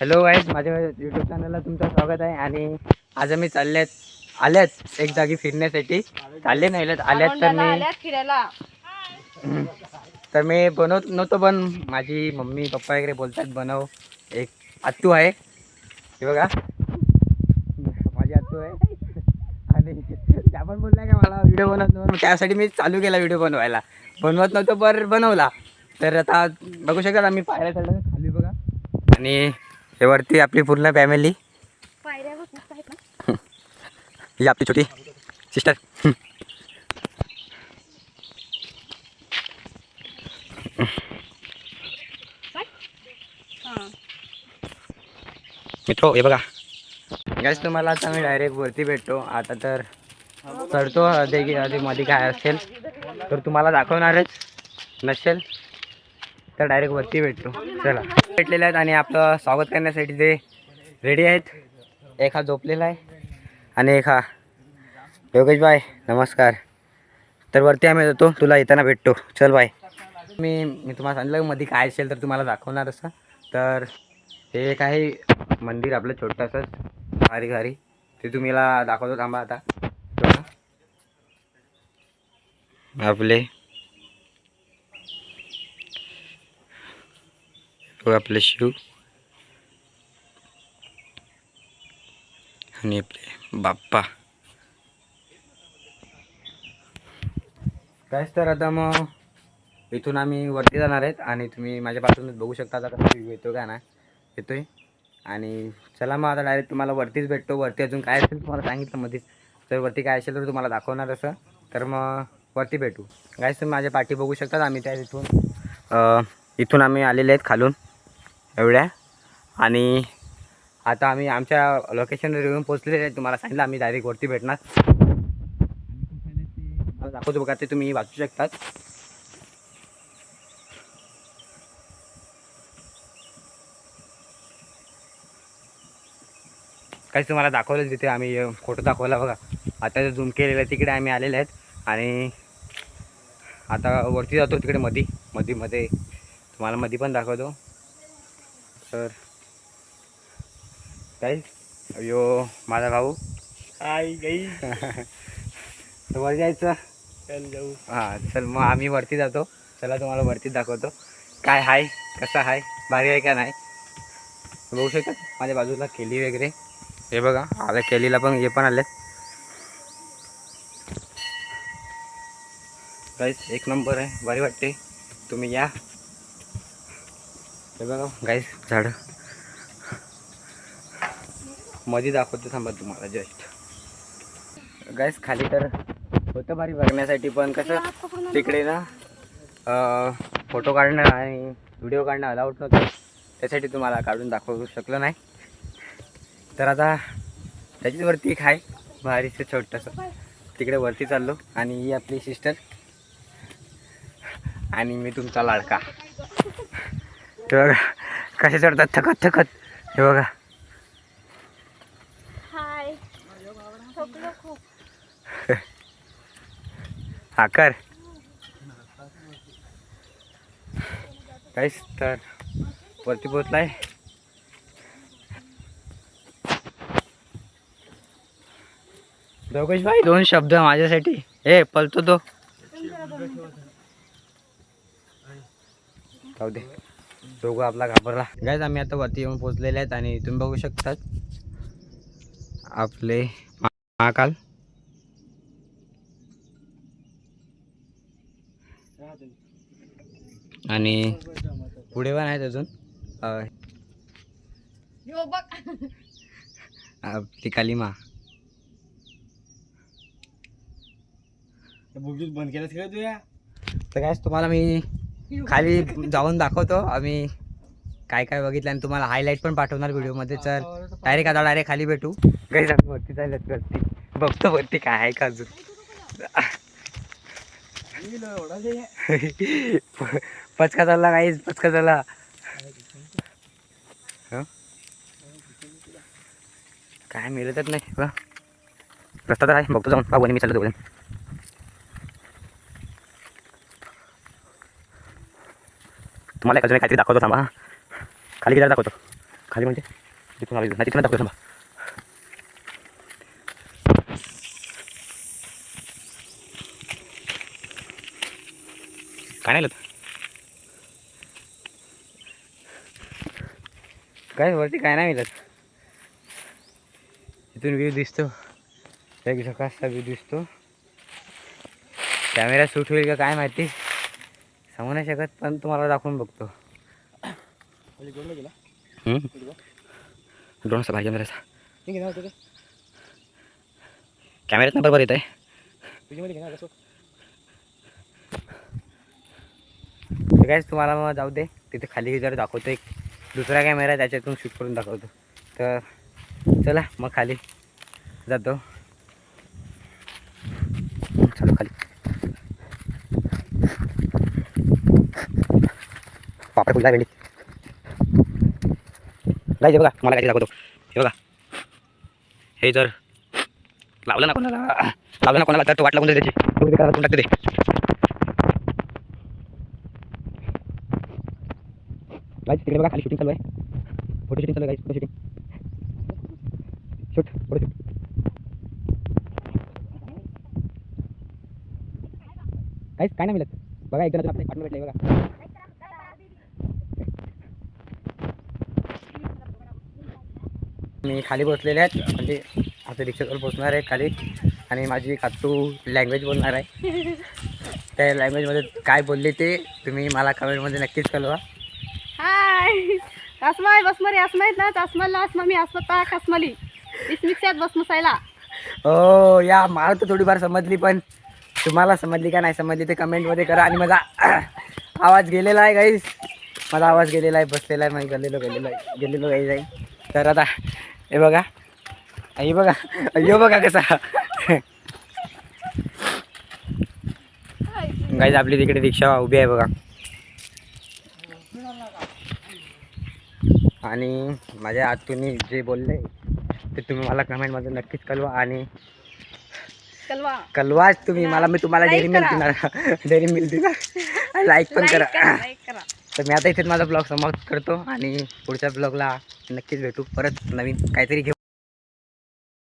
Hello guys, माझ्या YouTube चॅनलला तुमचं स्वागत आहे. आणि आज आम्ही आल्यात एक जागी फिरण्यासाठी. चालले नाही आल्यात तर मी बनवत नव्हतो, पण माझी मम्मी पप्पा वगैरे बोलतात बनव. एक आत्तू आहे, हे बघा माझी आत्तू आहे. आणि त्या पण बोलल्या का मला व्हिडिओ बनवत, त्यासाठी मी चालू केला व्हिडिओ बनवायला. बनवत नव्हतो पर बनवला. तर आता बघू शकाल आम्ही पायऱ्या चढलो खाली बघा. आणि हे वरती आपली पूर्ण फॅमिली. ही आपली छोटी सिस्टर. मित्रो हे बघा गॅस, तुम्हाला आता मी डायरेक्ट वरती भेटतो. आता तर चढतो, आधी मध्ये काय असेल तर तुम्हाला दाखवणारच, नसेल तर डायरेक्ट वरती भेटतो. चला, भेटलेले आहेत आणि आपलं स्वागत करण्यासाठी ते रेडी आहेत. एक हा झोपलेला आहे आणि एक हा योगेश बाय नमस्कार. तर वरती आम्ही जातो, तुला येताना भेटतो. चल बाय. मी तुम्हाला सांगितलं मध्ये काय असेल तर तुम्हाला दाखवणार असं. तर हे एक आहे मंदिर आपलं छोटंसं घरी ते तुम्हाला दाखवतो. थांबा आता. आपले आपले शिव आणि आपले बाप्पा. कायच तर आता मग इथून आम्ही वरती जाणार आहेत आणि तुम्ही माझ्यापासूनच बघू शकता आता कसा व्ह्यू येतो का नाही येतोय. आणि चला मग आता डायरेक्ट तुम्हाला वरतीच भेटतो. वरती अजून काय असेल तुम्हाला सांगितलं मध्येच, तर वरती काय असेल तर तुम्हाला दाखवणार असं. तर मग वरती भेटू. गाईस, तुम्ही माझ्या पाठी बघू शकतात. आम्ही त्या इथून आम्ही आलेले आहेत खालून एवढ्या. आणि आता आम्ही आमच्या लोकेशनवर येऊन पोहोचलेले आहेत. तुम्हाला सांगितलं आम्ही डायरेक्ट वरती भेटणार. दाखवतो बघा, ते तुम्ही वाचू शकतात. काहीच तुम्हाला दाखवलं तिथे आम्ही फोटो दाखवला बघा. आता झूम केलेलं आहे तिकडे आम्ही आलेले आहेत. आणि आता वरती जातो तिकडे मध्ये तुम्हाला मध्ये पण दाखवतो. तर काहीच अयो माझा भाऊ आई गई वर जायचं. चल जाऊ. हां चल, मग आम्ही वरती जातो. चला तुम्हाला वरती दाखवतो काय आहे, कसं आहे, भारी आहे का नाही. बघू शकतात माझ्या बाजूला केली वगैरे. हे बघा आता केलीला पण हे पण आले गाईस. एक नंबर आहे, भारी वाटते. तुम्ही या. हे बघा गाईस झाडं मध्ये दाखवतो, थांबा तुम्हाला जस्ट. गाईस खाली तर होतं भारी बघण्यासाठी, पण कसं तिकडे ना फोटो काढणं आणि व्हिडिओ काढणं अलाउड नव्हतं, त्यासाठी तुम्हाला काढून दाखवू शकलो नाही. तर आता त्याच्याच वरती एक आहे भारीचं छोटंसं, तिकडे वरती चाललो. आणि ही आपली सिस्टर आणि मी तुमचा लाडका. तर कसे चढतात थकत थकत. हे बघा हा कर काहीच. तर वरती पोहोचलाय. योगेश भाई दोन शब्द माझ्यासाठी. ए पलतो तो जाऊ दे. दोघं आपला घाबरला. गाईज आम्ही आता वरती येऊन पोहोचलेले आहेत आणि तुम्ही बघू शकतात आपले महाकाल. आणि पुढे पण आहेत अजून आपली कालीमा. बंद केलंस का तू? या तर काय तुम्हाला मी खाली जाऊन दाखवतो आम्ही काय काय बघितलं आणि तुम्हाला हायलाईट पण पाठवणार व्हिडिओमध्ये. तर डायरेक्ट खाली भेटू. काही आम्ही वरती जायलाच वरती बघतो वरती काय आहे का अजून. पचका चालला काहीच, पचका चालला. काय मिळतच नाही बघा. रस्ता तर आहे, बघतो जाऊन बाबू. मी चाललो तोपर्यंत. तुम्हाला एका काहीतरी दाखवतो, थांबा. खाली गेल्यावर दाखवतो. खाली म्हणजे तिथून आलो नाही तिथून दाखवतो थांबा. काय नाही आलं काय वरती काय नाही मिळत. इथून व्ह्यू दिसतो एक झकासचा व्ह्यू दिसतो. कॅमेरा शूट होईल का काय माहिती सांगू नाही शकत पण तुम्हाला दाखवून बघतो. ड्रोन असा भाई कॅमेऱ्याचा कॅमेऱ्यात बरोबर येत आहे. काय तुम्हाला मग जाऊ दे तिथे खाली जर दाखवतो एक दुसरा कॅमेरा आहे त्याच्यातून शूट करून दाखवतो. तर चला मग खाली जातो. चलो खाली पापड फुलला वेळी गाईज बघा मला काय दाखवतो. हे बघा हे जर लावलं ना कोणाला तर तो वाट लागून त्याची टाकते ते. गाईज तिकडे बघा खाली शूटिंग चालू आहे. फोटो शूटिंग चालू आहे guys. Photo shoot photo shoot काहीच काय नाही मिळत बघा. एक जण आपल्या पार्टनर भेटले बघा. मी खाली बसलेले आहेत म्हणजे आता रिक्षावर पोचणार आहे खाली आणि माझी कातू लँग्वेज बोलणार आहे. त्या लँग्वेजमध्ये काय बोलले ते तुम्ही मला कमेंटमध्ये नक्कीच कळवा. हाय अस्माय बसमरी अस्माईत ना अस्मलला अस्मा मी अस्मता कसमली इसमिक्सात बसमसायला. हो या मला तर थोडीफार समजली पण तुम्हाला समजली का नाही समजली ते कमेंटमध्ये करा. आणि माझा आवाज गेलेला आहे गाईस. माझा आवाज गेलेला आहे बसलेला आहे मग गेलेलो गाईज आहे. तर आता हे बघा बघा कसा गाईज आपली तिकडे रिक्षा उभी आहे बघा. आणि माझ्या आतून जे बोलले ते तुम्ही मला कमेंटमध्ये नक्कीच कळवा. आणि कळवाच तुम्ही मला. मी तुम्हाला डेअरी मिल्क देणार लाईक पण करा. तर मी आता इथेच माझा ब्लॉग समाप्त करतो आणि पुढच्या ब्लॉगला नक्कीच भेटू परत नवीन काहीतरी घेऊ.